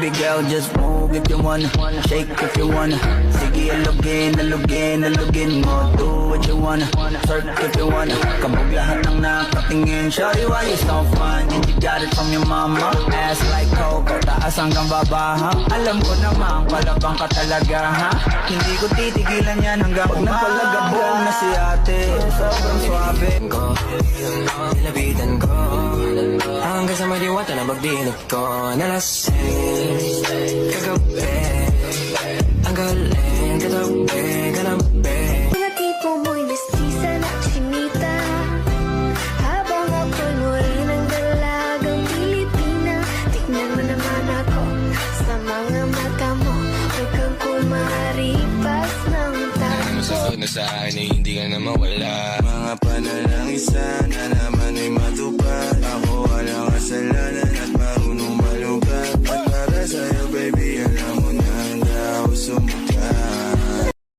Baby girl, just move if you wanna, shake if you wanna. Sige, alugin mo. Do what you wanna, surf if you wanna. Kabog lahat ng nakatingin. Shawty, why you so fine? And you got it from your mama. Ass like Coco, taas hanggang baba, ha? Alam ko naman, palabang ka talaga, ha? Hindi ko titigilan yan hanggang umalagabong na si ate. Sobrang swabe ko, nilapitan ko hanggang sa madiwata na magdilag ko. Nalasing kagabi, ang galing katabi. Mga tipo mo'y mestiza na chinita, habang ako'y muli ng dalagang Pilipina. Tignan mo naman ako sa mga mata mo, huwag kang kumaripas ng Ang masasod na sa akin ay hindi ka na mawala. Mga panalangin sana naman ay matupad. Ako walang kasalanan.